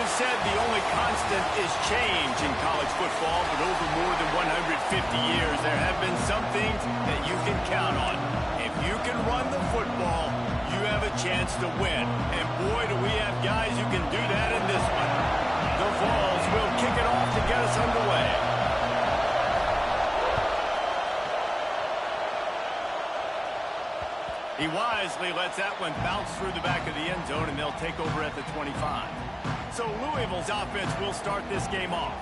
been said the only constant is change in college football, but over more than 150 years, there have been some things that you can count on. If you can run the football, you have a chance to win. And boy, do we have guys who can do that in this one. The Vols will kick it off to get us underway. He wisely lets that one bounce through the back of the end zone, and they'll take over at the 25. So Louisville's offense will start this game off.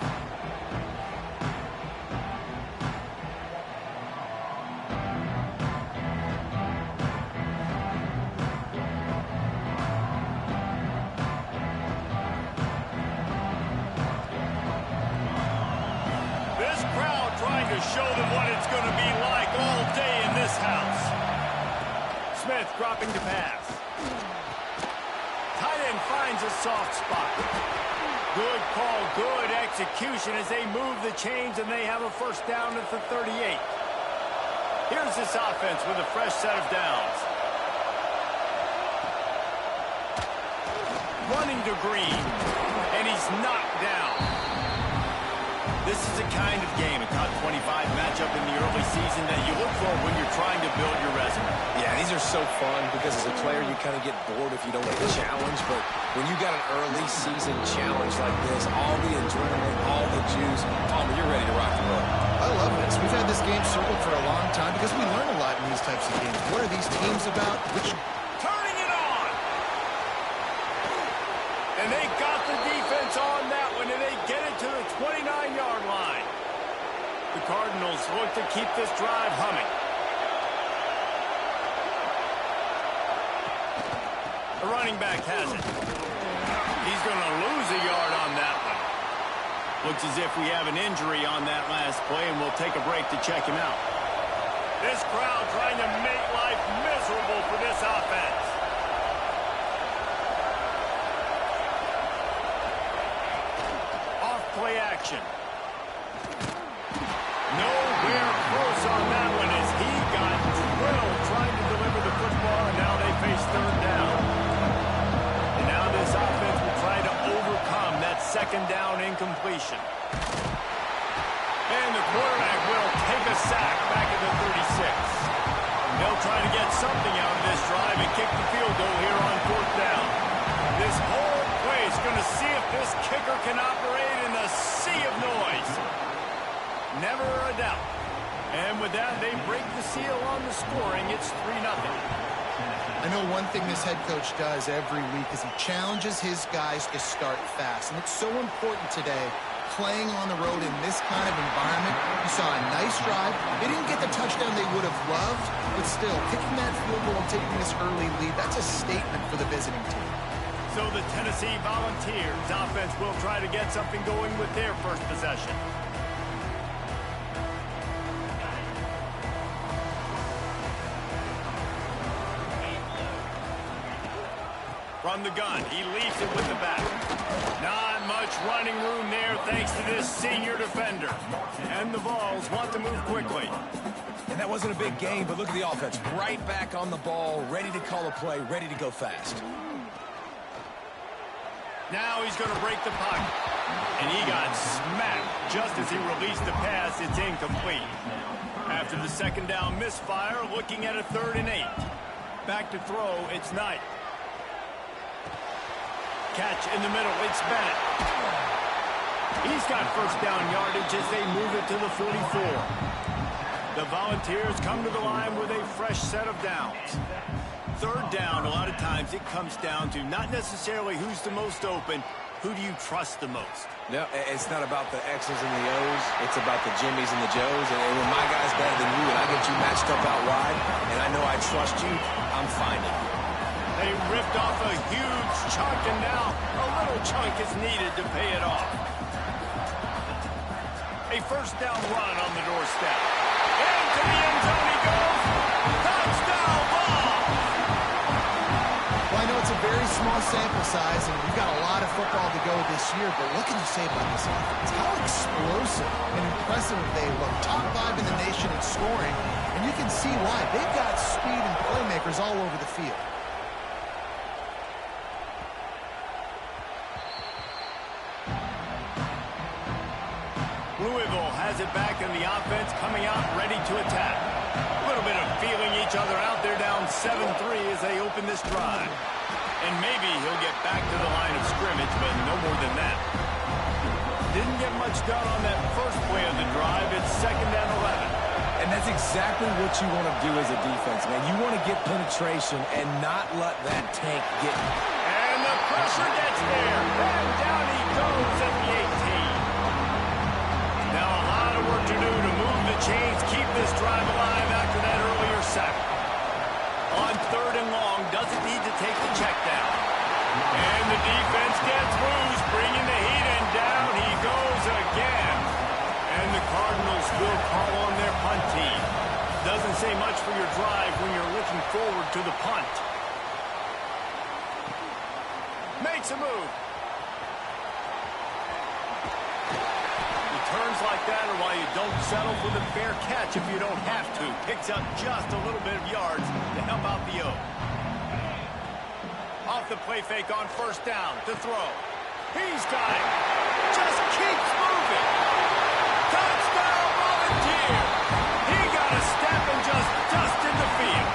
This crowd trying to show them what it's going to be like all day in this house. Smith dropping to pass. Tight end finds a soft spot. Good call, good execution as they move the chains, and they have a first down at the 38. Here's this offense with a fresh set of downs. Running to Green, and he's knocked down. This is the kind of game, a top 25 matchup in the early season that you look for when you're trying to build your resume. Yeah, these are so fun because as a player you kind of get bored if you don't get the challenge, but when you got an early season challenge like this, all the adrenaline, all the juice, Palmer, you're ready to rock and roll. I love this. We've had this game circled for a long time because we learn a lot in these types of games. What are these teams about? Turning it on! And they got the defense on that one, and they get it to the 29-yard line. The Cardinals look to keep this drive humming. The running back has it. He's going to lose a yard on that one. Looks as if we have an injury on that last play, and we'll take a break to check him out. This crowd trying to make life miserable for this offense. Off-play action. Nowhere close on that one as he got drilled trying to deliver the football, and now they face third down. And now this offense will try to overcome that second down incompletion. And the quarterback will take a sack back at the 36. They'll try to get something out of this drive and kick the field goal here on fourth down. This whole play is going to see if this kicker can operate in the sea of noise. Never a doubt. And with that, they break the seal on the scoring. It's 3-0. I know one thing this head coach does every week is he challenges his guys to start fast. And it's so important today, playing on the road in this kind of environment. You saw a nice drive. They didn't get the touchdown they would have loved, but still, kicking that field goal and taking this early lead, that's a statement for the visiting team. So the Tennessee Volunteers offense will try to get something going with their first possession. From the gun, he leaves it with the back. Not much running room there thanks to this senior defender. And the Vols want to move quickly. And that wasn't a big game, but look at the offense. Right back on the ball, ready to call a play, ready to go fast. Now he's going to break the pocket. And he got smacked just as he released the pass. It's incomplete. After the second down misfire, looking at a 3rd and 8. Back to throw, it's Knight. Catch in the middle, it's Bennett. He's got first down yardage as they move it to the 44. The Volunteers come to the line with a fresh set of downs. Third down, a lot of times it comes down to not necessarily who's the most open, who do you trust the most? No, it's not about the X's and the O's. It's about the Jimmies and the Joes. And when my guy's better than you and I get you matched up out wide, and I know I trust you, I'm finding you. They ripped off a huge chunk, and now a little chunk is needed to pay it off. A first down run on the doorstep. Into the end zone he goes. Touchdown ball! Well, I know it's a very small sample size, and we've got a lot of football to go this year, but what can you say about this offense? How explosive and impressive they look. Top 5 in the nation in scoring, and you can see why. They've got speed and playmakers all over the field. quarterback and the offense coming out ready to attack. A little bit of feeling each other out there, down 7-3 as they open this drive. And maybe he'll get back to the line of scrimmage, but no more than that. Didn't get much done on that first play of the drive. It's 2nd and 11. And that's exactly what you want to do as a defense, man. You want to get penetration and not let that tank get you. And the pressure gets there. And down he goes at the 18. Now a lot of work to do to move the chains, keep this drive alive after that earlier sack. On 3rd and long, doesn't need to take the check down. And the defense gets loose, bringing the heat, and down he goes again. And the Cardinals will call on their punt team. Doesn't say much for your drive when you're looking forward to the punt. Makes a move. Returns like that are why you don't settle for the fair catch if you don't have to. Picks up just a little bit of yards to help out the O. Off the play fake on 1st down to throw. He's got it. Just keeps moving. Touchdown, Volunteer. He got a step and just dusted the field.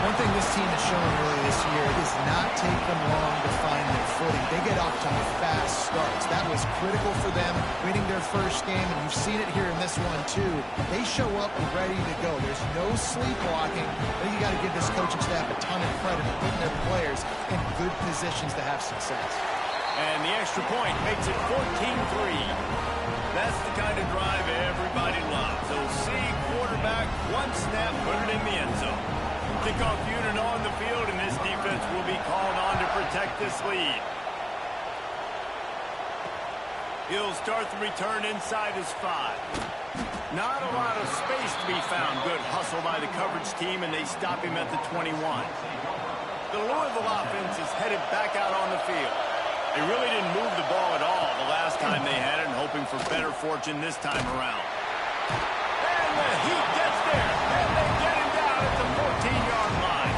One thing this team has shown early this year is not take them long to find their footing. They get off to fast starts. That was critical for them winning their first game, and you've seen it here in this one too. They show up ready to go. There's no sleepwalking. I think you got to give this coaching staff a ton of credit for putting their players in good positions to have success. And the extra point makes it 14-3. That's the kind of drive everybody loves. So see quarterback, one snap, put it in the end zone. Kickoff unit on the field, and this defense will be called on to protect this lead. He'll start the return inside his 5. Not a lot of space to be found. Good hustle by the coverage team, and they stop him at the 21. The Louisville offense is headed back out on the field. They really didn't move the ball at all the last time they had it, and hoping for better fortune this time around. And the heat gets there, and they get him down at the 14-yard line.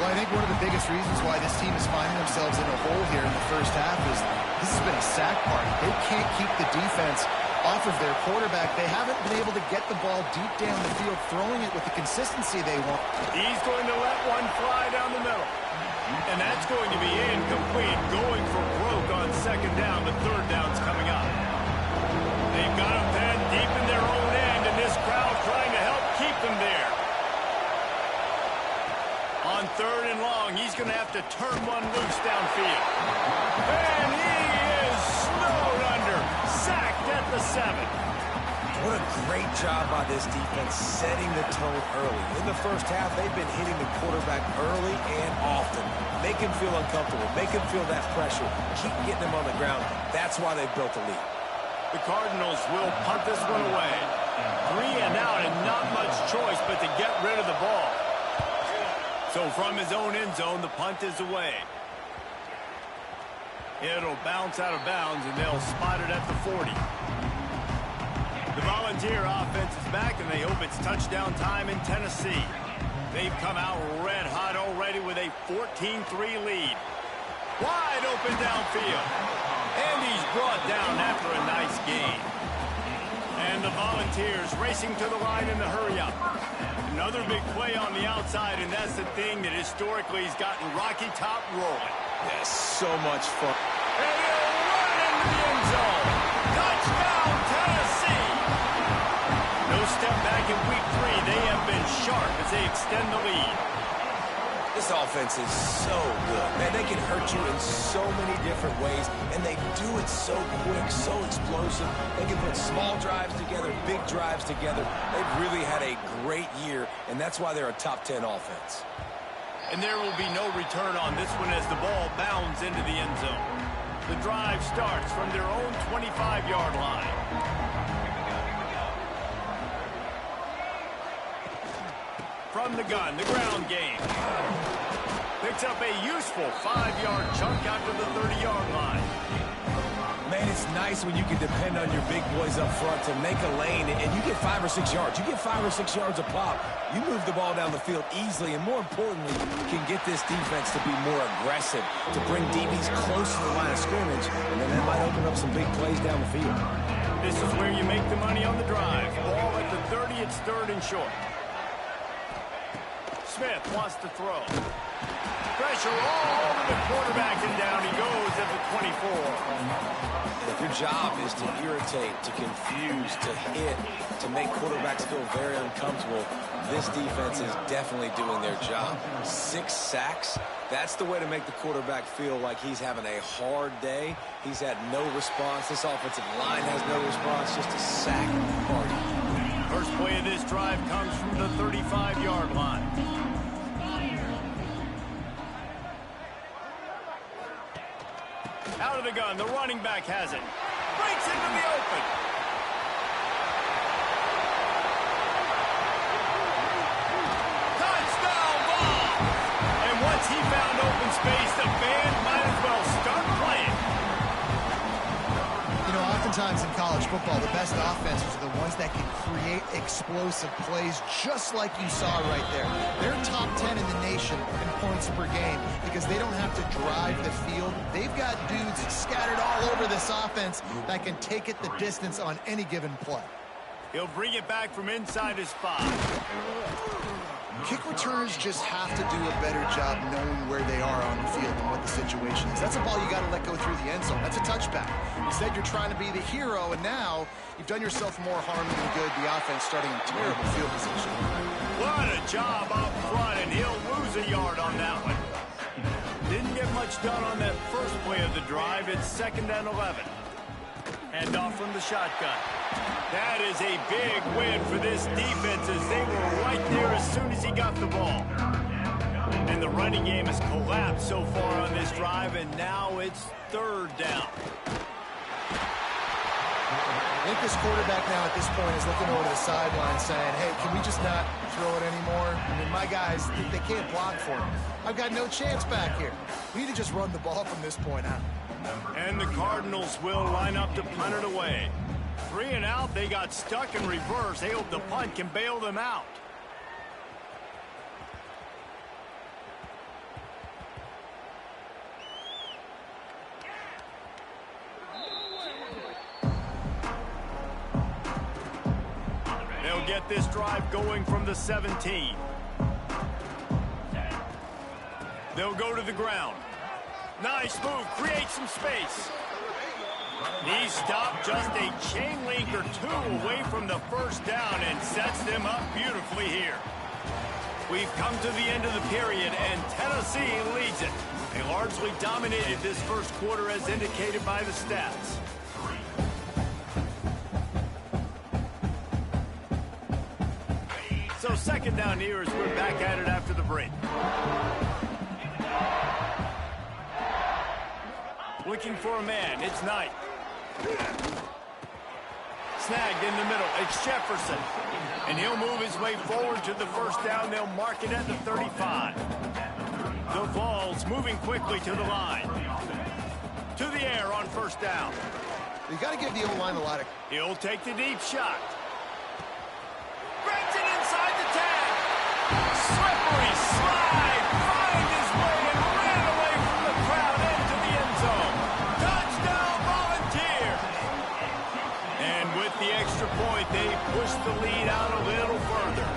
Well, I think one of the biggest reasons why this team is finding themselves in a hole here in the first half is this has been a sack party. They can't keep the defense off of their quarterback. They haven't been able to get the ball deep down the field, throwing it with the consistency they want. He's going to let one fly down the middle. And that's going to be incomplete, going for broke on 2nd down. The 3rd down's coming up. They've got him then deep in their own end, and this crowd trying to help keep them there. On 3rd and long, he's going to have to turn one loose downfield. And he is snowed under, sacked at the 7. What a great job by this defense setting the tone early. In the first half, they've been hitting the quarterback early and often. Make him feel uncomfortable. Make him feel that pressure. Keep getting him on the ground. That's why they've built a lead. The Cardinals will punt this one away. 3 and out and not much choice but to get rid of the ball. So from his own end zone, the punt is away. It'll bounce out of bounds, and they'll spot it at the 40. The Volunteer offense is back, and they hope it's touchdown time in Tennessee. They've come out red hot already with a 14-3 lead. Wide open downfield. And he's brought down after a nice gain. And the Volunteers racing to the line in the hurry-up. Another big play on the outside, and that's the thing that historically has gotten Rocky Top rolling. That's so much fun. And he'll run into the end zone. Touchdown, Tennessee! No step back in week 3. They have been sharp as they extend the lead. This offense is so good. Man, they can hurt you in so many different ways, and they do it so quick, so explosive. They can put small drives together, big drives together. They've really had a great year, and that's why they're a top 10 offense. And there will be no return on this one as the ball bounds into the end zone. The drive starts from their own 25-yard line. From the gun, the ground game. Picks up a useful 5-yard chunk out to the 30-yard line. Man, it's nice when you can depend on your big boys up front to make a lane, and you get 5 or 6 yards. You get 5 or 6 yards a pop. You move the ball down the field easily, and more importantly, you can get this defense to be more aggressive, to bring DBs close to the line of scrimmage, and then that might open up some big plays down the field. This is where you make the money on the drive. Ball at the 30, it's third and short. Smith wants to throw. Pressure all over the quarterback, and down he goes at the 24. And if your job is to irritate, to confuse, to hit, to make quarterbacks feel very uncomfortable, this defense is definitely doing their job. 6 sacks, that's the way to make the quarterback feel like he's having a hard day. He's had no response. This offensive line has no response, just a sack party. First play of this drive comes from the 35-yard line. Out of the gun, the running back has it. Breaks into the open. Touchdown ball! And once he found open space, the band might as well start playing. You know, oftentimes in college football, the best offenses are the ones that can create explosive plays, just like you saw right there. They're top 10 in the nation in points per game because they don't have to drive the field. They've got dudes scattered all over this offense that can take it the distance on any given play. He'll bring it back from inside his 5. Kick returners just have to do a better job knowing where they are on the field and what the situation is. That's a ball you got to let go through the end zone. That's a touchback. Instead, you're trying to be the hero, and now you've done yourself more harm than good. The offense starting in terrible field position. What a job up front, and he'll lose a yard on that one. Didn't get much done on that first play of the drive. It's 2nd and 11. Hand off from the shotgun. That is a big win for this defense as they were right there as soon as he got the ball. And the running game has collapsed so far on this drive, and now it's 3rd down. I think this quarterback now at this point is looking over to the sideline saying, hey, can we just not throw it anymore? I mean, my guys, they can't block for me. I've got no chance back here. We need to just run the ball from this point on. And the Cardinals will line up to punt it away. 3 and out, they got stuck in reverse. They hope the punt can bail them out. They'll get this drive going from the 17. They'll go to the ground. Nice move, create some space. He stopped just a chain link or 2 away from the first down and sets them up beautifully here. We've come to the end of the period, and Tennessee leads it. They largely dominated this first quarter as indicated by the stats. So 2nd down here as we're back at it after the break. Looking for a man, it's Knight. Snagged in the middle, it's Jefferson. And he'll move his way forward to the first down. They'll mark it at the 35. The Vols moving quickly to the line. To the air on first down. You got to give the O-line a lot of... He'll take the deep shot. Breaks it inside the tag. Slippery slide. Find his way and ran away from the crowd into the end zone. Touchdown, Volunteer. And with the extra point, they push the lead out a little further.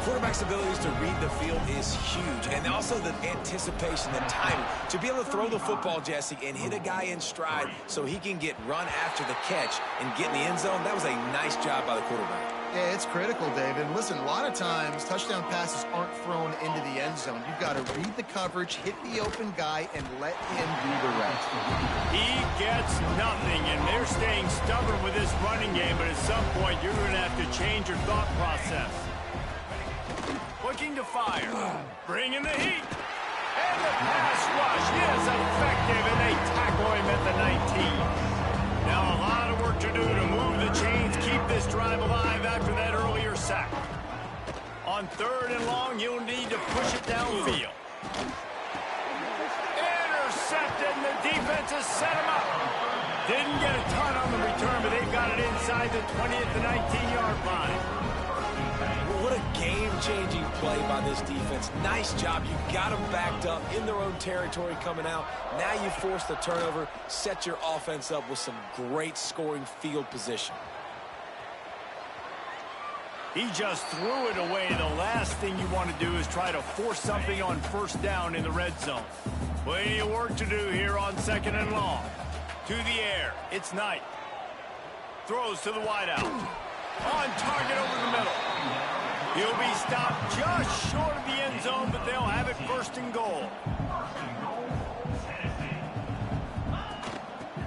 Quarterback's abilities to read the field is huge, and also the anticipation, the timing. To be able to throw the football, Jesse, and hit a guy in stride so he can get run after the catch and get in the end zone, that was a nice job by the quarterback. Yeah, it's critical, David. Listen, a lot of times, touchdown passes aren't thrown into the end zone. You've got to read the coverage, hit the open guy, and let him do the rest. He gets nothing, and they're staying stubborn with this running game, but at some point, you're going to have to change your thought process. Looking to fire. Bringing the heat. And the pass rush is effective, and they tackle him at the 19. Now a lot of work to do to move the chains, keep this drive alive after that earlier sack. On 3rd and long, you'll need to push it downfield. Intercepted, and the defense has set him up. Didn't get a ton on the return, but they've got it inside the 20 at the 19-yard line. what a game-changing play by this defense. Nice job. You got them backed up in their own territory coming out. Now you force the turnover, set your offense up with some great scoring field position. He just threw it away. The last thing you want to do is try to force something on first down in the red zone. Plenty of work to do here on 2nd and long. To the air. It's Knight. Throws to the wideout. On target over the middle. He'll be stopped just short of the end zone, but they'll have it 1st and goal.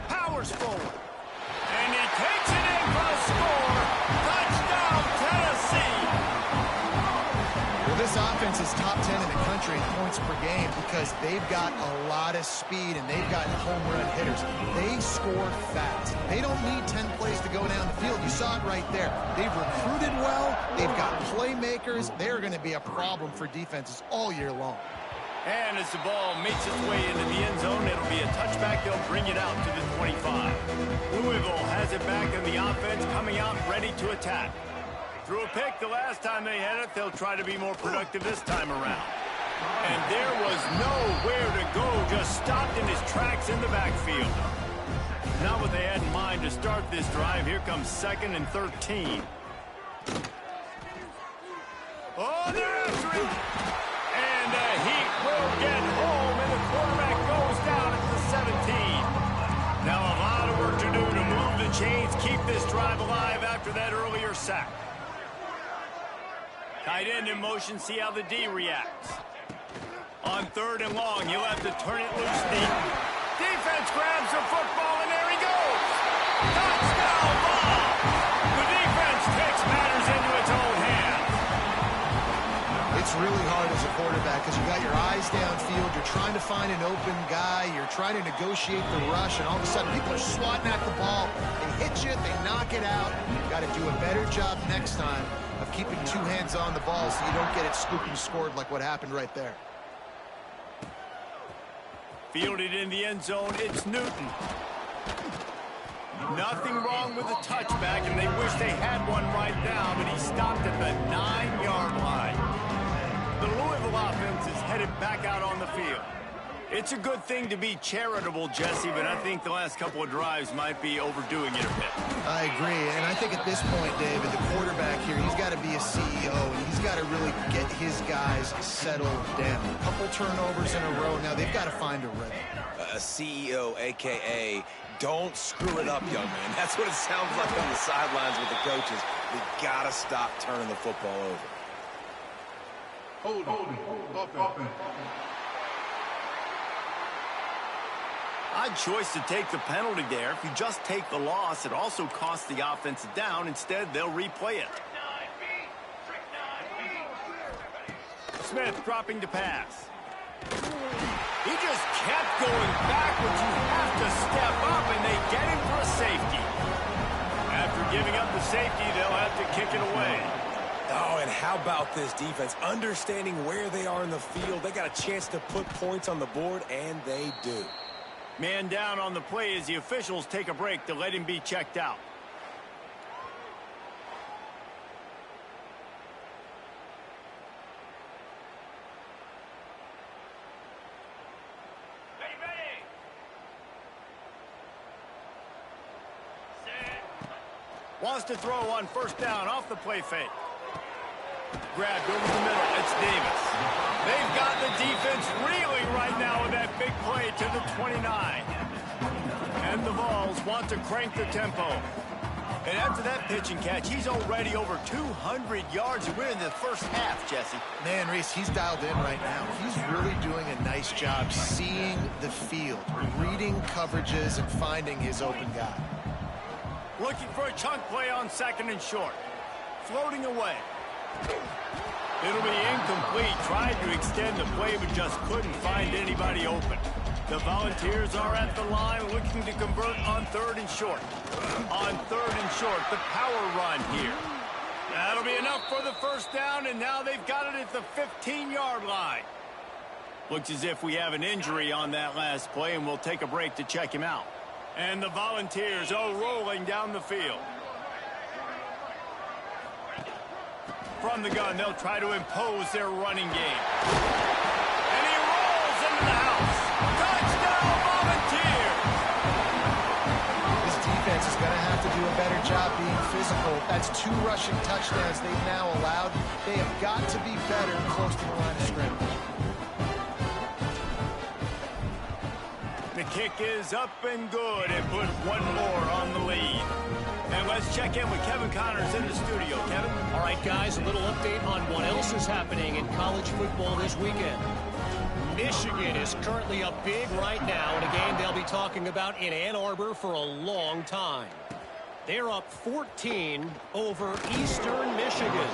Powers forward. And he takes it in for a score. Touchdown, Tennessee. Well, this offense is top 10 in the country in points per game because they've got a lot of speed and they've got home run hitters. They score fast. They don't need 10 plays to go down the field. You saw it right there. They've recruited well. They've got playmakers. They're going to be a problem for defenses all year long. And as the ball makes its way into the end zone, it'll be a touchback. They'll bring it out to the 25. Louisville has it back in the offense, coming out ready to attack. Threw a pick the last time they had it. They'll try to be more productive this time around. And there was nowhere to go, just stopped in his tracks in the backfield. Not what they had in mind to start this drive. Here comes 2nd and 13. Oh, they're after him. And the Heat will get home, and the quarterback goes down at the 17. Now a lot of work to do to move the chains, keep this drive alive after that earlier sack. Tight end in motion, see how the D reacts. On 3rd and long, he'll have to turn it loose deep. Defense grabs the football, and there he goes. Touchdown ball. The defense takes matters into its own hands. It's really hard as a quarterback because you got your eyes downfield. You're trying to find an open guy. You're trying to negotiate the rush, and all of a sudden people are swatting at the ball. They hit you. They knock it out. You've got to do a better job next time of keeping 2 hands on the ball so you don't get it scooped and scored like what happened right there. Fielded in the end zone, it's Newton. Nothing wrong with the touchback, and they wish they had one right now, but he stopped at the 9-yard line. The Louisville offense is headed back out on the field. It's a good thing to be charitable, Jesse, but I think the last couple of drives might be overdoing it a bit. I agree, and I think at this point, David, the quarterback here, he's got to be a CEO, and he's got to really get his guys settled down. A couple turnovers in a row. Now they've got to find a rhythm. A CEO, a.k.a. don't screw it up, young man. That's what it sounds like on the sidelines with the coaches. We got to stop turning the football over. Hold. Odd choice to take the penalty there. If you just take the loss, it also costs the offense a down. Instead, they'll replay it. Smith dropping to pass. He just kept going backwards. You have to step up, and they get him for a safety. After giving up the safety, they'll have to kick it away. Oh, and how about this defense? Understanding where they are in the field. They got a chance to put points on the board, and they do. Man down on the play as the officials take a break to let him be checked out. Wants to throw on first down off the play fake. Grabbed over the middle. It's Davis. They've got the defense reeling right now with that big play to the 29. And the Vols want to crank the tempo. And after that pitch and catch, he's already over 200 yards. And we're in the first half, Jesse. Man, Reese, he's dialed in right now. He's really doing a nice job seeing the field, reading coverages, and finding his open guy. Looking for a chunk play on 2nd and short. Floating away. It'll be incomplete. Tried to extend the play, but just couldn't find anybody open. The Volunteers are at the line looking to convert on 3rd and short. On 3rd and short, the power run here. That'll be enough for the first down, and now they've got it at the 15-yard line. Looks as if we have an injury on that last play, and we'll take a break to check him out. And the Volunteers are rolling down the field. From the gun, they'll try to impose their running game. And he rolls into the house. Touchdown, Volunteers! This defense is going to have to do a better job being physical. That's 2 rushing touchdowns they've now allowed. They have got to be better close to the line of scrimmage. The kick is up and good and put one more on the lead. And let's check in with Kevin Connors in the studio. Kevin? All right, guys, a little update on what else is happening in college football this weekend. Michigan is currently up big right now in a game they'll be talking about in Ann Arbor for a long time. They're up 14 over Eastern Michigan.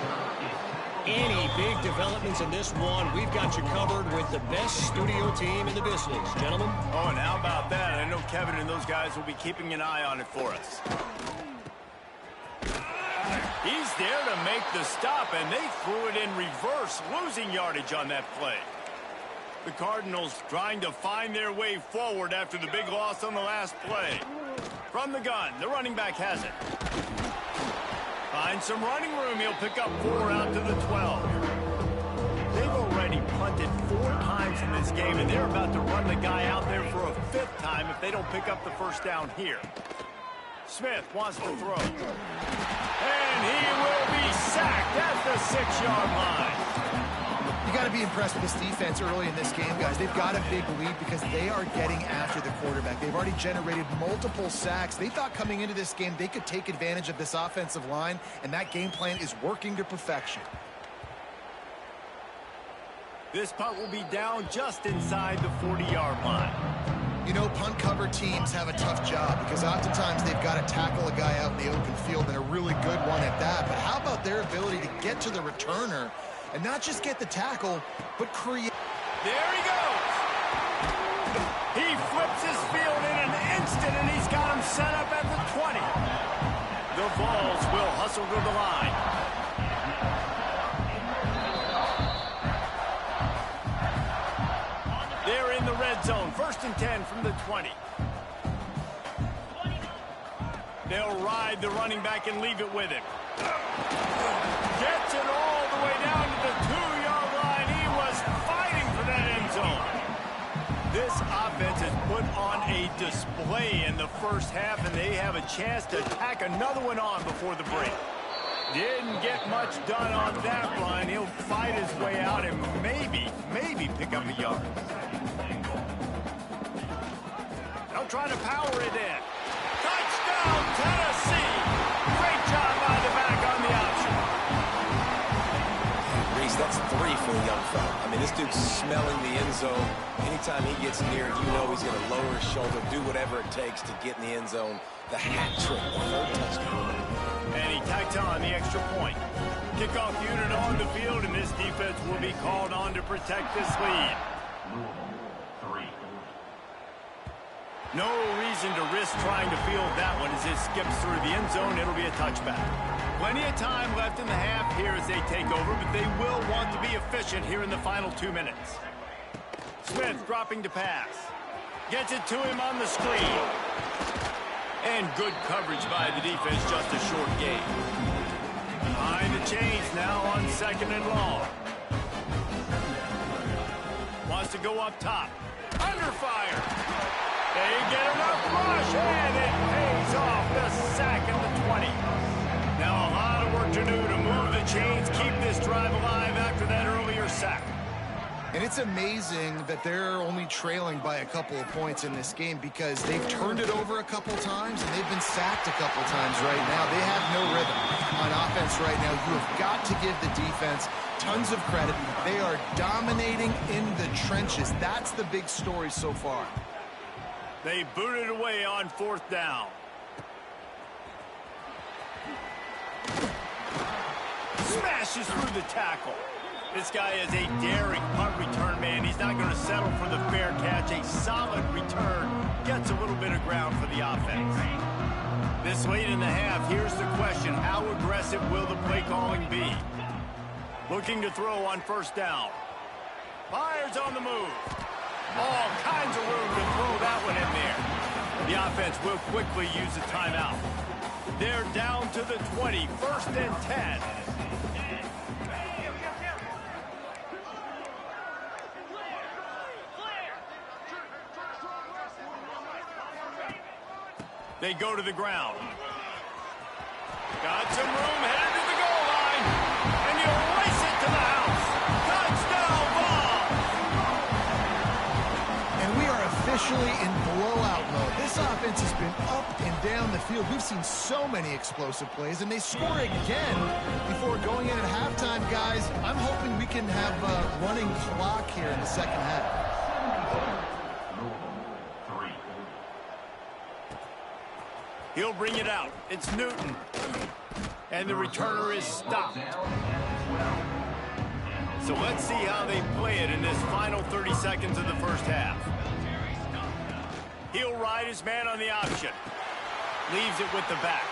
Any big developments in this one, we've got you covered with the best studio team in the business, gentlemen. Oh, and how about that? I know Kevin and those guys will be keeping an eye on it for us. He's there to make the stop, and they threw it in reverse, losing yardage on that play. The Cardinals trying to find their way forward after the big loss on the last play. From the gun, the running back has it. Finds some running room. He'll pick up 4 out to the 12. They've already punted 4 times in this game, and they're about to run the guy out there for a 5th time if they don't pick up the first down here. Smith wants to throw. And he will be sacked at the 6-yard line. You got to be impressed with this defense early in this game, guys. They've got a big lead because they are getting after the quarterback. They've already generated multiple sacks. They thought coming into this game they could take advantage of this offensive line, and that game plan is working to perfection. This punt will be down just inside the 40-yard line. You know, punt cover teams have a tough job because oftentimes they've got to tackle a guy out in the open field, and a really good one at that. But how about their ability to get to the returner and not just get the tackle, but create... There he goes! He flips his field in an instant, and he's got him set up at the 20. The Vols will hustle to the line. They're in the red zone. 1st and 10 from the 20. They'll ride the running back and leave it with him. Gets it all the way down to the 2-yard line. He was fighting for that end zone. This offense has put on a display in the first half, and they have a chance to tack another one on before the break. Didn't get much done on that line. He'll fight his way out and maybe pick up a yard. They'll try to power it in. Touchdown, Tennessee! Great job by the back on the option. Reese, that's 3 for the young fella. I mean, this dude's smelling the end zone. Anytime he gets near, you know he's going to lower his shoulder, do whatever it takes to get in the end zone. The hat trick, the 3rd touchdown. And he tacked on the extra point. Kickoff unit on the field, and this defense will be called on to protect this lead. No reason to risk trying to field that one as it skips through the end zone. It'll be a touchback. Plenty of time left in the half here as they take over, but they will want to be efficient here in the final 2 minutes. Smith dropping to pass. Gets it to him on the screen. And good coverage by the defense, just a short gain. Behind the chains now on 2nd and long. Wants to go up top. Under fire. They get enough rush, and it pays off. The sack at the 20. Now a lot of work to do to move the chains, keep this drive alive after that earlier sack. And it's amazing that they're only trailing by a couple of points in this game because they've turned it over a couple times and they've been sacked a couple times right now. They have no rhythm on offense right now. You have got to give the defense tons of credit. They are dominating in the trenches. That's the big story so far. They booted away on 4th down. Smashes through the tackle. This guy is a daring punt return man. He's not going to settle for the fair catch. A solid return. Gets a little bit of ground for the offense. This late in the half, here's the question. How aggressive will the play calling be? Looking to throw on 1st down. Fires on the move. All kinds of room to throw that one in there. The offense will quickly use a timeout. They're down to the 20, 1st and 10. They go to the ground. Got some room, headed to the goal line. And you race it to the house. Touchdown ball. And we are officially in blowout mode. This offense has been up and down the field. We've seen so many explosive plays, and they score again before going in at halftime, guys. I'm hoping we can have a running clock here in the second half. He'll bring it out. It's Newton. And the returner is stopped. So let's see how they play it in this final 30 seconds of the first half. He'll ride his man on the option. Leaves it with the back.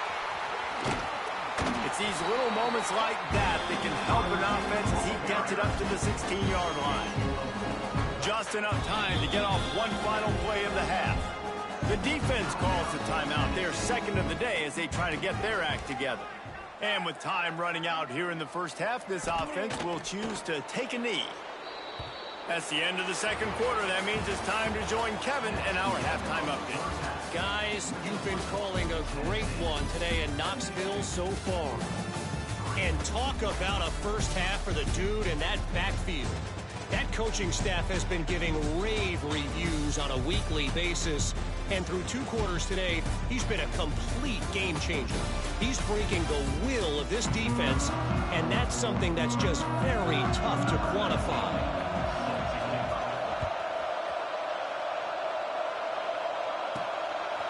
It's these little moments like that that can help an offense as he gets it up to the 16-yard line. Just enough time to get off one final play of the half. The defense calls the timeout. They're second of the day as they try to get their act together. And with time running out here in the first half, this offense will choose to take a knee. That's the end of the second quarter. That means it's time to join Kevin in our halftime update. Guys, you've been calling a great one today in Knoxville so far. And talk about a first half for the dude in that backfield. That coaching staff has been giving rave reviews on a weekly basis. And through 2 quarters today, he's been a complete game changer. He's breaking the will of this defense, and that's something that's just very tough to quantify.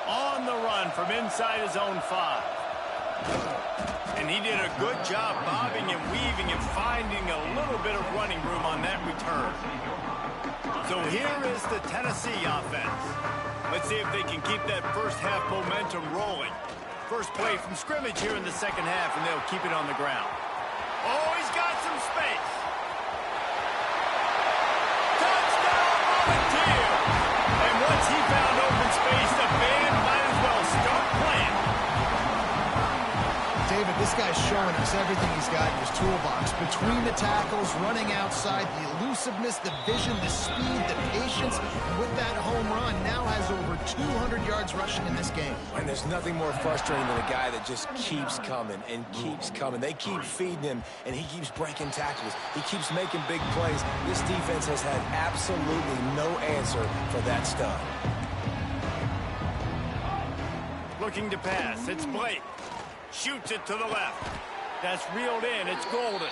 On the run from inside his own 5. And he did a good job bobbing and weaving and finding a little bit of running room on that return. So here is the Tennessee offense. Let's see if they can keep that first half momentum rolling. First play from scrimmage here in the second half, and they'll keep it on the ground. Oh, he's got some space. Touchdown, Volunteer! And once he found open space, the band might as well start playing. David, this guy's showing us everything he's got in his toolbox. Between the tackles, running outside, the elusiveness, the vision, the speed, the patience. And with that home run, now has over 200 yards rushing in this game. And there's nothing more frustrating than a guy that just keeps coming and keeps coming. They keep feeding him, and he keeps breaking tackles. He keeps making big plays. This defense has had absolutely no answer for that stuff. Looking to pass. It's Blake. Shoots it to the left. That's reeled in. It's Golden.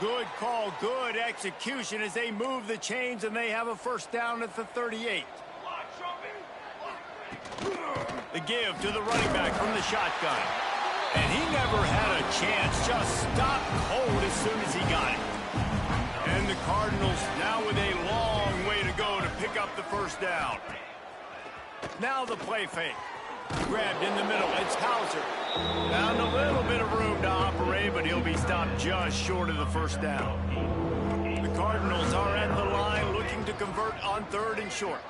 Good call, good execution as they move the chains, and they have a first down at the 38. The give to the running back from the shotgun. And he never had a chance. Just stopped cold as soon as he got it. And the Cardinals now with a long way to go to pick up the first down. Now the play fake. Grabbed in the middle. It's Hauser. Found a little bit of room to operate, but he'll be stopped just short of the first down. The Cardinals are at the line looking to convert on 3rd and short.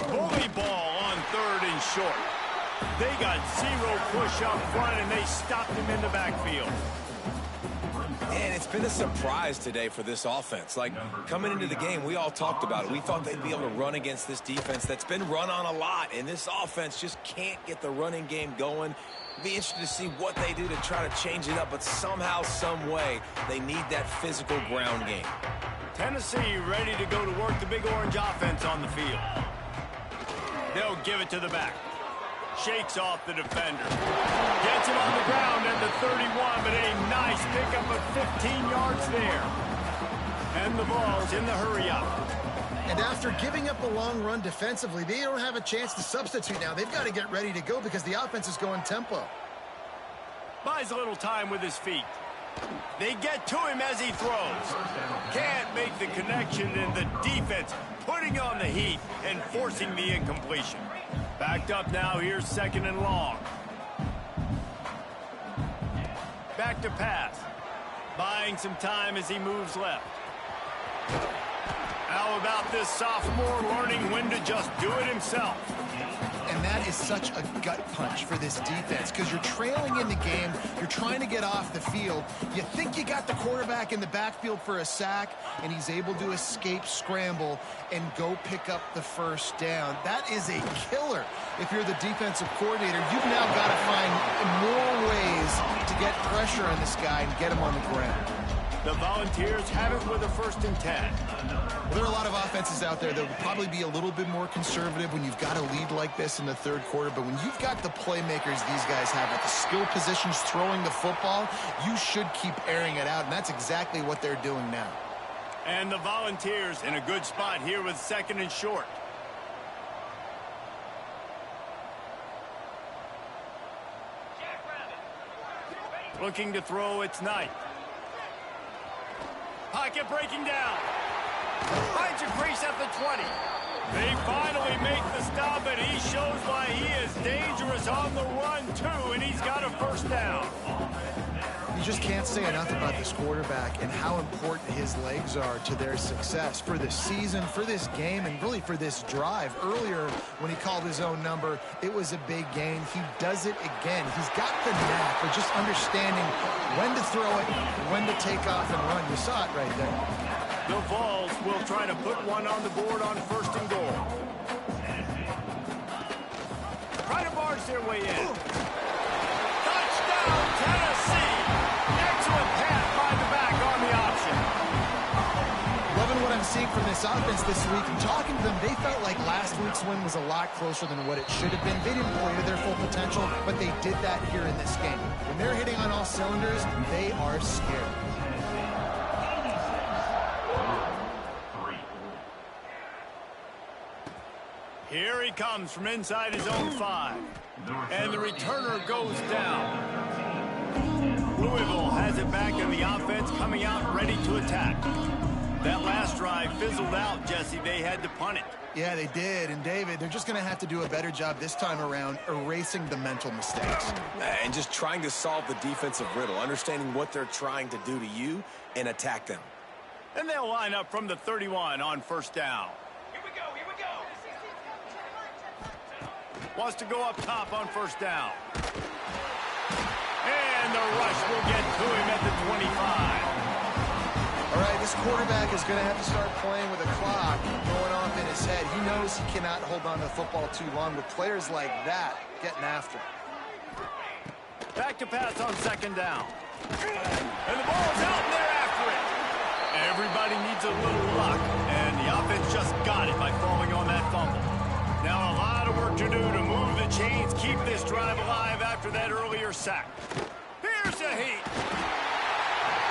Bully ball on 3rd and short. They got 0 push up front, and they stopped him in the backfield. And it's been a surprise today for this offense. Like, coming into the game, we all talked about it. We thought they'd be able to run against this defense that's been run on a lot, and this offense just can't get the running game going. Be interested to see what they do to try to change it up, but somehow, some way, they need that physical ground game. Tennessee ready to go to work the Big Orange offense on the field. They'll give it to the back. Shakes off the defender. Gets him on the ground at the 31, but a nice pickup of 15 yards there. And the ball's in the hurry-up. And after giving up a long run defensively, they don't have a chance to substitute now. They've got to get ready to go because the offense is going tempo. Buys a little time with his feet. They get to him as he throws. Can't make the connection, and the defense putting on the heat and forcing the incompletion. Backed up now, here's 2nd and long. Back to pass. Buying some time as he moves left. How about this sophomore learning when to just do it himself? And that is such a gut punch for this defense because you're trailing in the game. You're trying to get off the field. You think you got the quarterback in the backfield for a sack, and he's able to escape scramble and go pick up the first down. That is a killer. If you're the defensive coordinator, you've now got to find more ways to get pressure on this guy and get him on the ground. The Volunteers have it with a 1st and 10. Well, there are a lot of offenses out there that would probably be a little bit more conservative when you've got a lead like this in the 3rd quarter. But when you've got the playmakers these guys have at the skill positions throwing the football, you should keep airing it out. And that's exactly what they're doing now. And the Volunteers in a good spot here with 2nd and short. Looking to throw, it's Knight. Pocket breaking down. Finds a crease at the 20. They finally make the stop, and he shows why he is dangerous on the run, too, and he's got a 1st down. You just can't say enough about this quarterback and how important his legs are to their success for this season, for this game, and really for this drive. Earlier, when he called his own number, it was a big gain. He does it again. He's got the knack of just understanding when to throw it, when to take off and run. You saw it right there. The Vols will try to put one on the board on 1st and goal. Try to barge their way in. Touchdown, Tennessee! Excellent pass by the back on the option. Loving what I'm seeing from this offense this week. And talking to them, they felt like last week's win was a lot closer than what it should have been. They didn't play to their full potential, but they did that here in this game. When they're hitting on all cylinders, they are scared. Here he comes from inside his own 5. And the returner goes down. Louisville has it back, and the offense coming out ready to attack. That last drive fizzled out, Jesse. They had to punt it. Yeah, they did. And, David, they're just going to have to do a better job this time around erasing the mental mistakes. And just trying to solve the defensive riddle, understanding what they're trying to do to you and attack them. And they'll line up from the 31 on 1st down. Here we go. Wants to go up top on 1st down. And the rush will get to him at the 25. All right, this quarterback is going to have to start playing with a clock going off in his head. He knows he cannot hold on to the football too long with players like that getting after him. Back to pass on 2nd down. And the ball's out, and they're after it. Everybody needs a little luck, and the offense just got it by falling on that fumble. Now a lot of work to do to move the chains, keep this drive alive after that earlier sack. Here's a heat.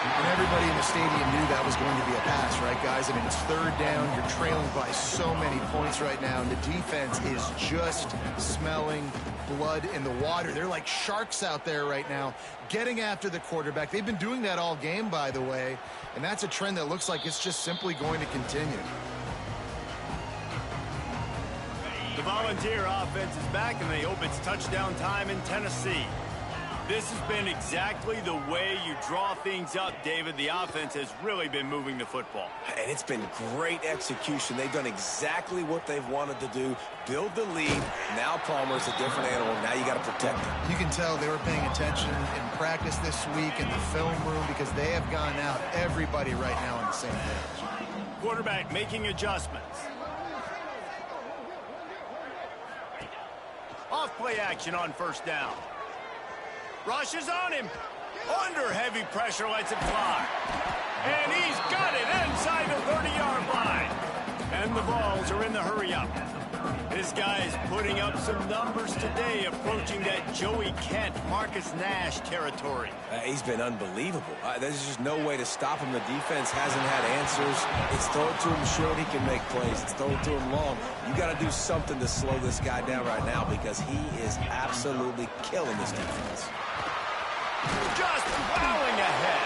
And everybody in the stadium knew that was going to be a pass, right, guys? I mean, it's 3rd down. You're trailing by so many points right now, and the defense is just smelling blood in the water. They're like sharks out there right now, getting after the quarterback. They've been doing that all game, by the way, and that's a trend that looks like it's just simply going to continue. The Volunteer offense is back, and they hope it's touchdown time in Tennessee. This has been exactly the way you draw things up, David. The offense has really been moving the football. And it's been great execution. They've done exactly what they've wanted to do. Build the lead. Now Palmer's a different animal. Now you got to protect him. You can tell they were paying attention in practice this week in the film room because they have gone out, everybody right now on the same page. Quarterback making adjustments. Off play action on 1st down. Rushes on him. Under heavy pressure, lets it fly. And he's got it inside the 30-yard line. And the Vols are in the hurry-up. This guy is putting up some numbers today, approaching that Joey Kent, Marcus Nash territory. He's been unbelievable. There's just no way to stop him. The defense hasn't had answers. It's thrown to him short, he can make plays. It's thrown to him long. You got to do something to slow this guy down right now because he is absolutely killing this defense. Just plowing ahead.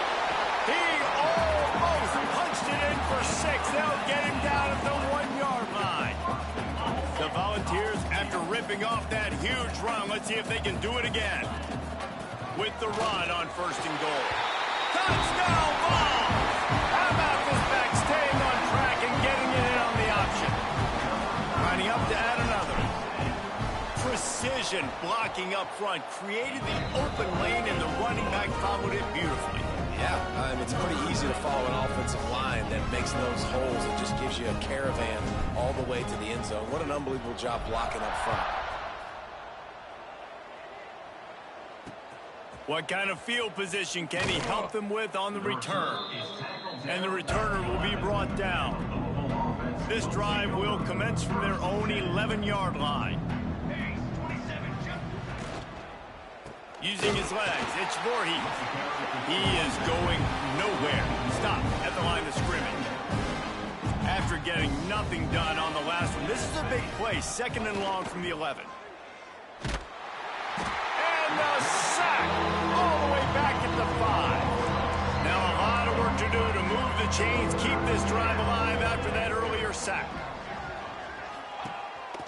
He almost punched it in for 6. They'll get him down at the 1-yard line. The Volunteers, after ripping off that huge run, let's see if they can do it again. With the run on 1st and goal. Touchdown Vols! How about this back staying on track and getting it in on the option? Lining up to add another. precision blocking up front, created the open lane, and the running back followed it beautifully. Yeah, it's pretty easy to follow an offensive line that makes those holes and just gives you a caravan all the way to the end zone. What an unbelievable job blocking up front. What kind of field position can he help them with on the return? And the returner will be brought down. This drive will commence from their own 11-yard line. Using his legs, it's Voorhees. He is going nowhere. Stop at the line of scrimmage. After getting nothing done on the last one, this is a big play, 2nd and long from the 11. And a sack all the way back at the 5. Now a lot of work to do to move the chains, keep this drive alive after that earlier sack.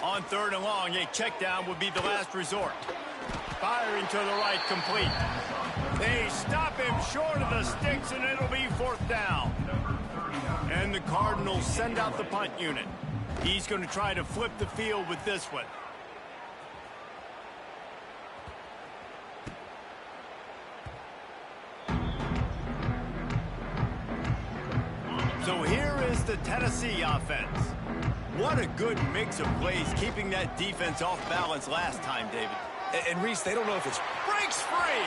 On 3rd and long, a check down would be the last resort. Firing to the right, complete. They stop him short of the sticks, and it'll be 4th down. And the Cardinals send out the punt unit. He's going to try to flip the field with this one. So here is the Tennessee offense. What a good mix of plays, keeping that defense off balance last time, David. And Reese, they don't know if it's... Breaks free!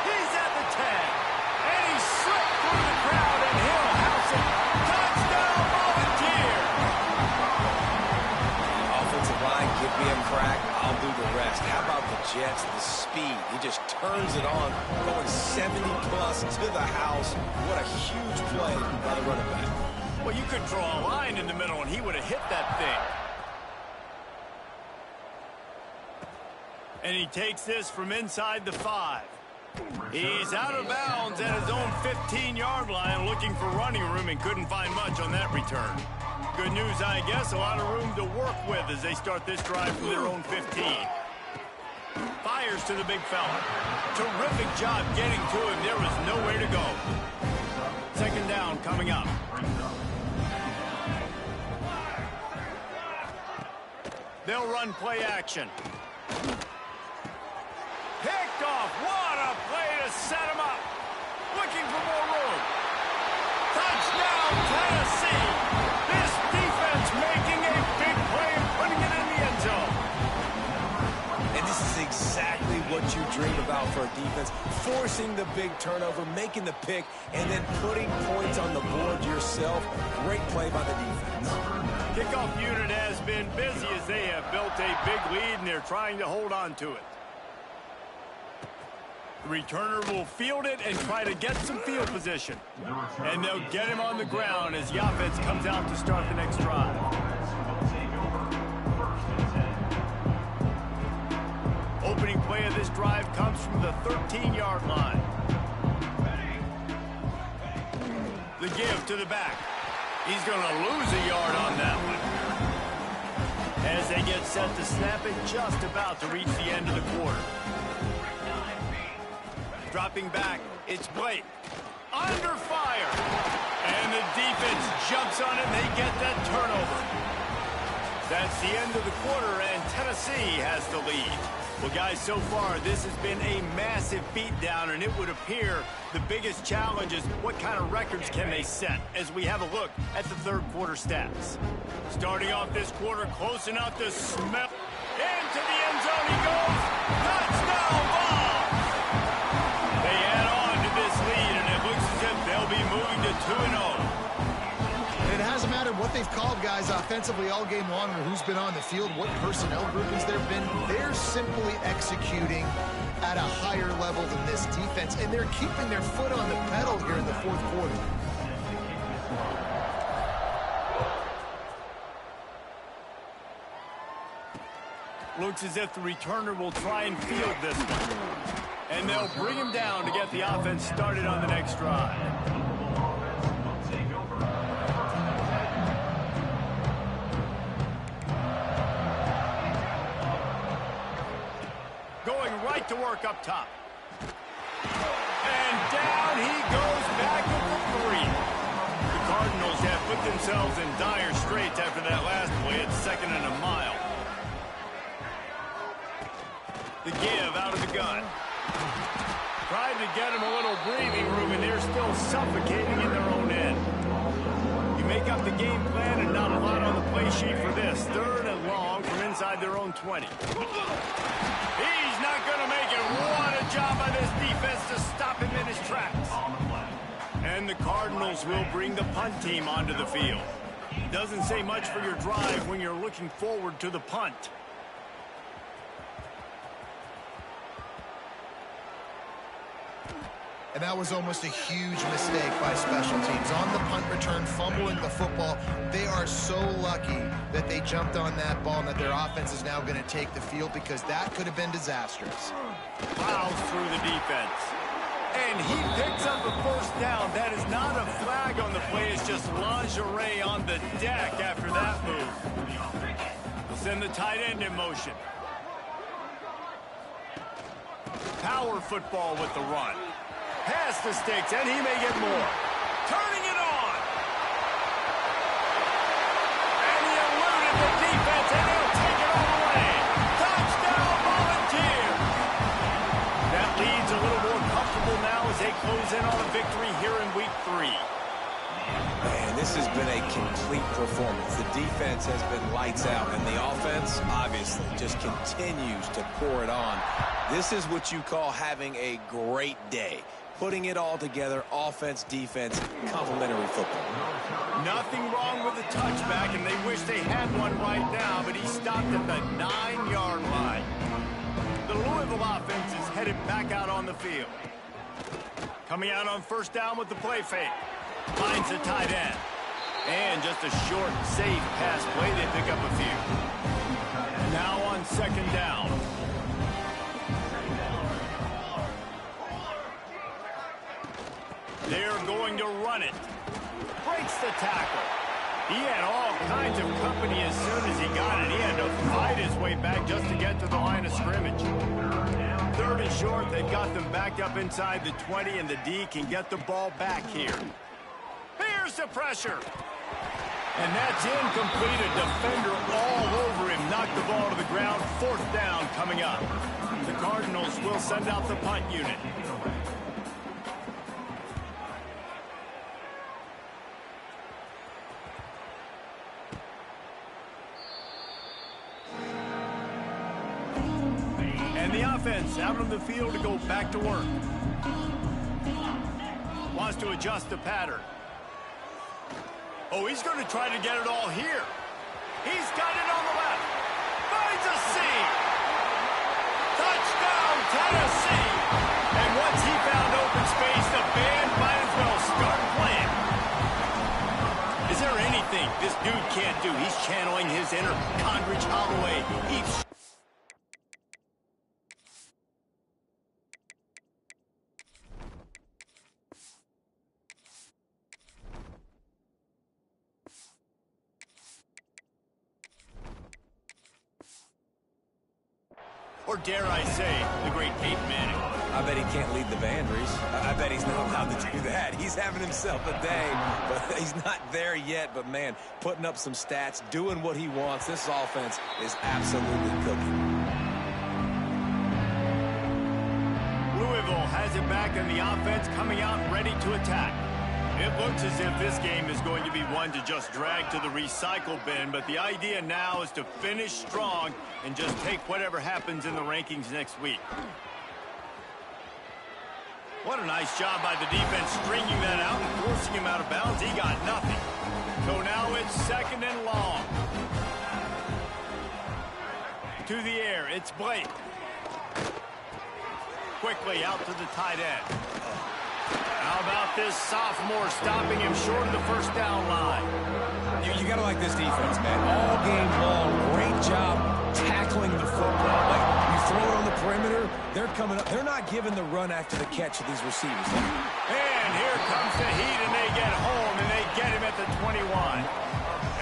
He's at the 10. And he slipped through the crowd, and he'll house it. Touchdown, Volunteer! Offensive line, give me a crack, I'll do the rest. How about the Jets, the speed? He just turns it on, going 70-plus to the house. What a huge play by the running back. Well, you could draw a line in the middle, and he would have hit that thing. And he takes this from inside the 5. He's out of bounds at his own 15-yard line, looking for running room, and couldn't find much on that return. Good news, I guess, a lot of room to work with as they start this drive from their own 15. Fires to the big fella. Terrific job getting to him. There was nowhere to go. 2nd down coming up. They'll run play action. Picked off. What a play to set him up. Looking for more room. Touchdown, Tennessee. This defense making a big play and putting it in the end zone. And this is exactly what you dream about for a defense. Forcing the big turnover, making the pick, and then putting points on the board yourself. Great play by the defense. Kickoff unit has been busy as they have built a big lead, and they're trying to hold on to it. The returner will field it and try to get some field position. And they'll get him on the ground as the offense comes out to start the next drive. Opening play of this drive comes from the 13-yard line. The give to the back. He's going to lose a yard on that one. As they get set to snap it, just about to reach the end of the quarter. Dropping back, it's Blake. Under fire. And the defense jumps on it, and they get that turnover. That's the end of the quarter, and Tennessee has the lead. Well, guys, so far, this has been a massive beatdown, and it would appear the biggest challenge is what kind of records can they set as we have a look at the 3rd quarter stats. Starting off this quarter, close enough to smell. Into the end zone he goes. Touchdown ball! They add on to this lead, and it looks as if they'll be moving to 2-0. It hasn't mattered what they've called, guys, offensively all game long, or who's been on the field, what personnel groupings there have been. They're simply executing at a higher level than this defense, and they're keeping their foot on the pedal here in the 4th quarter. Looks as if the returner will try and field this one. And they'll bring him down to get the offense started on the next drive. Going right to work up top. And down he goes back at the 3. The Cardinals have put themselves in dire straits after that last play at 2nd and a mile. The give out of the gun. Tried to get them a little breathing room, and they're still suffocating in their own end. You make up the game plan and not a lot on the play sheet for this. 3rd and long from inside their own 20. He's not going to make it. What a job by this defense to stop him in his tracks. And the Cardinals will bring the punt team onto the field. Doesn't say much for your drive when you're looking forward to the punt. And that was almost a huge mistake by special teams. On the punt return, fumbling the football. They are so lucky that they jumped on that ball and that their offense is now going to take the field, because that could have been disastrous. Plows through the defense. And he picks up a 1st down. That is not a flag on the play. It's just lingerie on the deck after that move. We'll send the tight end in motion. Power football with the run. Past the sticks, and he may get more. Turning it on. And he eluded the defense, and he'll take it all away. Touchdown, Volunteers. That lead's a little more comfortable now as they close in on a victory here in Week 3. Man, this has been a complete performance. The defense has been lights out, and the offense, obviously, just continues to pour it on. This is what you call having a great day. Putting it all together, offense, defense, complementary football. Nothing wrong with the touchback, and they wish they had one right now, but he stopped at the 9-yard line. The Louisville offense is headed back out on the field. Coming out on 1st down with the play fake. Finds the tight end. And just a short, safe pass play. They pick up a few. Now on 2nd down. They're going to run it. Breaks the tackle. He had all kinds of company as soon as he got it. He had to fight his way back just to get to the line of scrimmage. 3rd and short. They've got them backed up inside the 20, and the D can get the ball back here. Here's the pressure. And that's incomplete. A defender all over him. Knocked the ball to the ground. 4th down coming up. The Cardinals will send out the punt unit. And the offense out on the field to go back to work. Wants to adjust the pattern. Oh, he's going to try to get it all here. He's got it on the left. Finds a seam. Touchdown, Tennessee. And once he found open space, the band might as well start playing. Is there anything this dude can't do? He's channeling his inner Condridge Holloway. He's or dare I say, the great Peyton Manning. I bet he can't lead the boundaries. I bet he's not allowed to do that. He's having himself a day, but he's not there yet. But, man, putting up some stats, doing what he wants. This offense is absolutely cooking. Louisville has it back, and the offense coming out ready to attack. It looks as if this game is going to be one to just drag to the recycle bin, but the idea now is to finish strong and just take whatever happens in the rankings next week. What a nice job by the defense stringing that out and forcing him out of bounds. He got nothing. So now it's 2nd and long. To the air, it's Blake. Quickly out to the tight end. How about this sophomore stopping him short of the 1st down line? You got to like this defense, man. All game long, great job tackling the football. Like, you throw it on the perimeter, they're coming up. They're not giving the run after the catch of these receivers. And here comes the heat, and they get home, and they get him at the 21.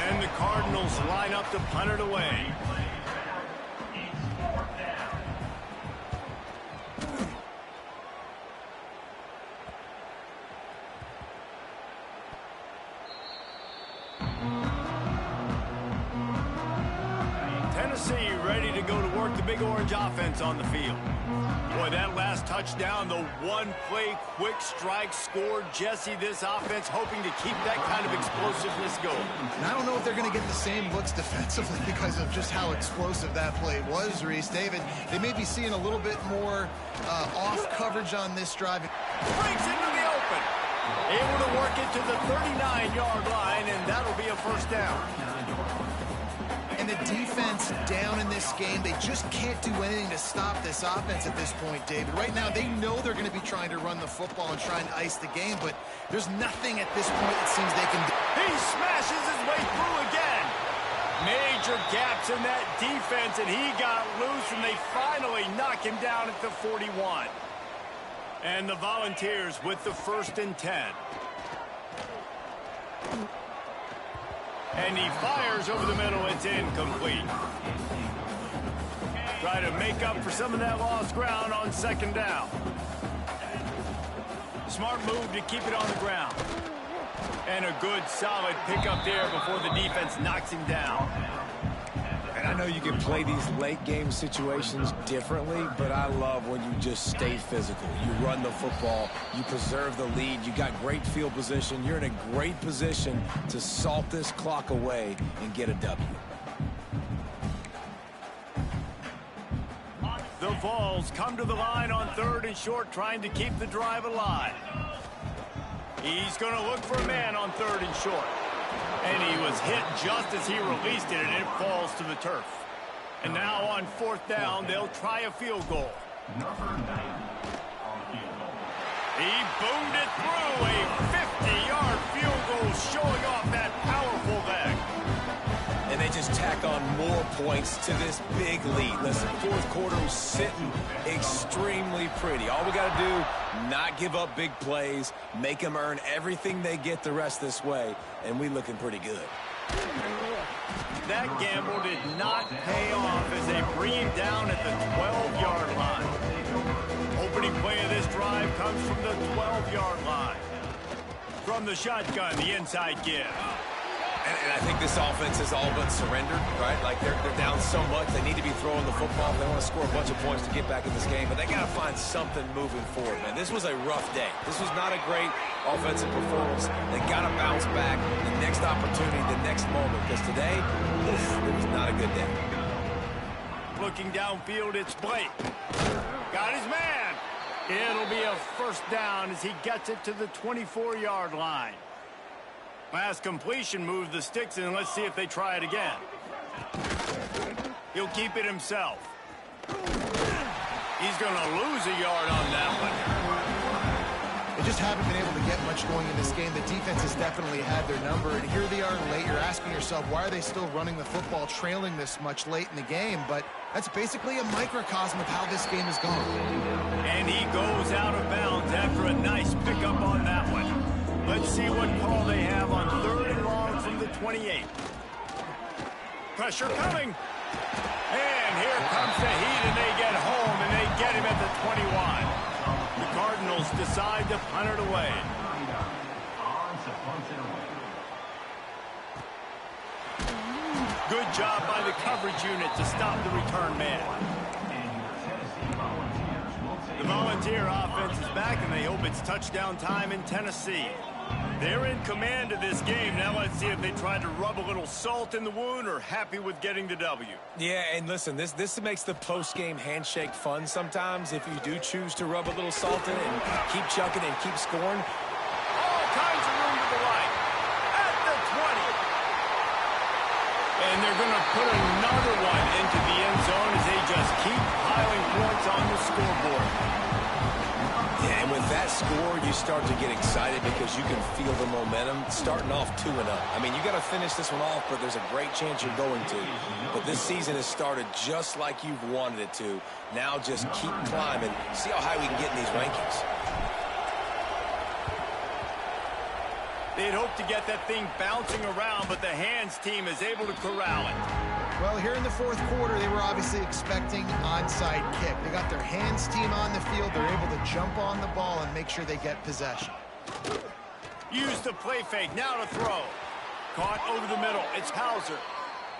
And the Cardinals line up to punt it away. go to work the big orange offense on the field. Boy, that last touchdown, the one-play quick strike scored. Jesse, this offense hoping to keep that kind of explosiveness going. And I don't know if they're going to get the same looks defensively because of just how explosive that play was, Reese. David, they may be seeing a little bit more off coverage on this drive. Breaks into the open. Able to work it to the 39-yard line, and that'll be a first down. And the defense down in this game, they just can't do anything to stop this offense at this point, David. Right now, they know they're going to be trying to run the football and trying to ice the game, but there's nothing at this point it seems they can do. He smashes his way through again. Major gaps in that defense, and he got loose, and they finally knock him down at the 41. And the Volunteers with the 1st and 10. And he fires over the middle. It's incomplete. Try to make up for some of that lost ground on 2nd down. Smart move to keep it on the ground. And a good, solid pickup there before the defense knocks him down. And I know you can play these late-game situations differently, but I love when you just stay physical. You run the football, you preserve the lead, you got great field position, you're in a great position to salt this clock away and get a W. The Vols come to the line on 3rd and short, trying to keep the drive alive. He's going to look for a man on 3rd and short. And he was hit just as he released it, and it falls to the turf. And now on 4th down, they'll try a field goal. He boomed it through, a 50-yard field goal showing off that powerful leg. And they just tack on more points to this big lead. Listen, 4th quarter was sitting extremely pretty. All we got to do, not give up big plays, make them earn everything they get the rest this way, and we looking pretty good. That gamble did not pay off as they bring him down at the 12-yard line. Opening play of this drive comes from the 12-yard line. From the shotgun, the inside give. And I think this offense is all but surrendered, right? Like they're down so much, they need to be throwing the football. They want to score a bunch of points to get back in this game, but they got to find something moving forward, man. This was a rough day. This was not a great offensive performance. They got to bounce back the next opportunity, the next moment, because today, it was not a good day. Looking downfield, it's Blake. Got his man. It'll be a first down as he gets it to the 24-yard line. Last completion moved the sticks in. Let's see if they try it again. He'll keep it himself. He's going to lose a yard on that one. They just haven't been able to get much going in this game. The defense has definitely had their number, and here they are late. You're asking yourself, why are they still running the football, trailing this much late in the game? But that's basically a microcosm of how this game has gone. And he goes out of bounds after a nice pickup on that one. Let's see what call they have on 3rd and long from the 28. Pressure coming. And here comes the heat, and they get home, and they get him at the 21. The Cardinals decide to punt it away. Good job by the coverage unit to stop the return man. The Volunteer offense is back, and they hope it's touchdown time in Tennessee. They're in command of this game. Now let's see if they try to rub a little salt in the wound or happy with getting the W. Yeah, and listen, this makes the post-game handshake fun sometimes if you do choose to rub a little salt in it and keep chucking and keep scoring. All kinds of room to the right. At the 20. And they're going to put another one into the end zone as they just keep piling points on the scoreboard. Yeah, and with that score, you start to get excited because you can feel the momentum starting off 2-0. I mean, you got to finish this one off, but there's a great chance you're going to. But this season has started just like you've wanted it to. Now just keep climbing. See how high we can get in these rankings. They'd hope to get that thing bouncing around, but the hands team is able to corral it. Well, here in the 4th quarter, they were obviously expecting onside kick. They got their hands team on the field. They're able to jump on the ball and make sure they get possession. Use the play fake. Now to throw. Caught over the middle. It's Hauser.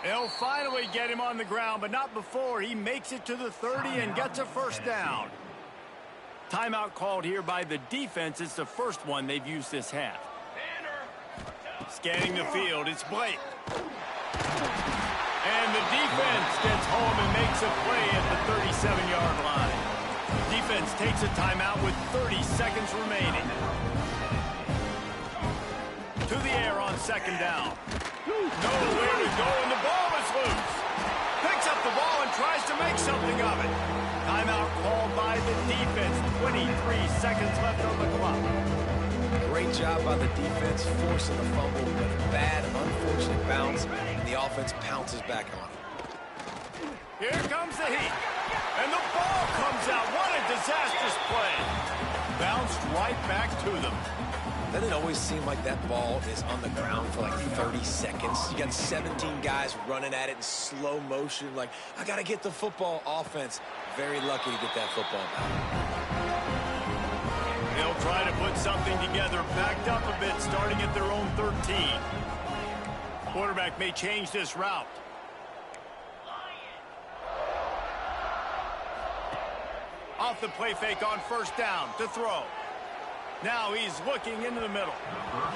They'll finally get him on the ground, but not before he makes it to the 30 and gets a first down. Timeout called here by the defense. It's the first one they've used this half. Scanning the field, it's Blake. And the defense gets home and makes a play at the 37-yard line. Defense takes a timeout with 30 seconds remaining. To the air on second down. Nowhere to go, and the ball is loose. Picks up the ball and tries to make something of it. Timeout called by the defense. 23 seconds left on the clock. Great job by the defense forcing the fumble, but a bad, unfortunate bounce, and the offense pounces back on it. Here comes the heat. And the ball comes out. What a disastrous play. Bounced right back to them. Doesn't it always seem like that ball is on the ground for like 30 seconds? You got 17 guys running at it in slow motion. Like, I got to get the football. Offense, very lucky to get that football back. They'll try to put something together, backed up a bit, starting at their own 13. Quarterback may change this route. Off the play fake on first down to throw. Now he's looking into the middle.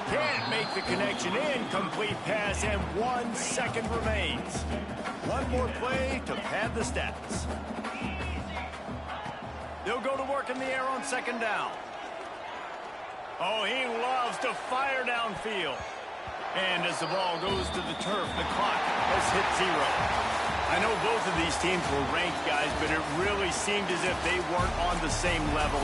Can't make the connection. Incomplete pass, and 1 second remains. One more play to pad the stats. They'll go to work in the air on second down. Oh, he loves to fire downfield. And as the ball goes to the turf, the clock has hit 0. I know both of these teams were ranked, guys, but it really seemed as if they weren't on the same level.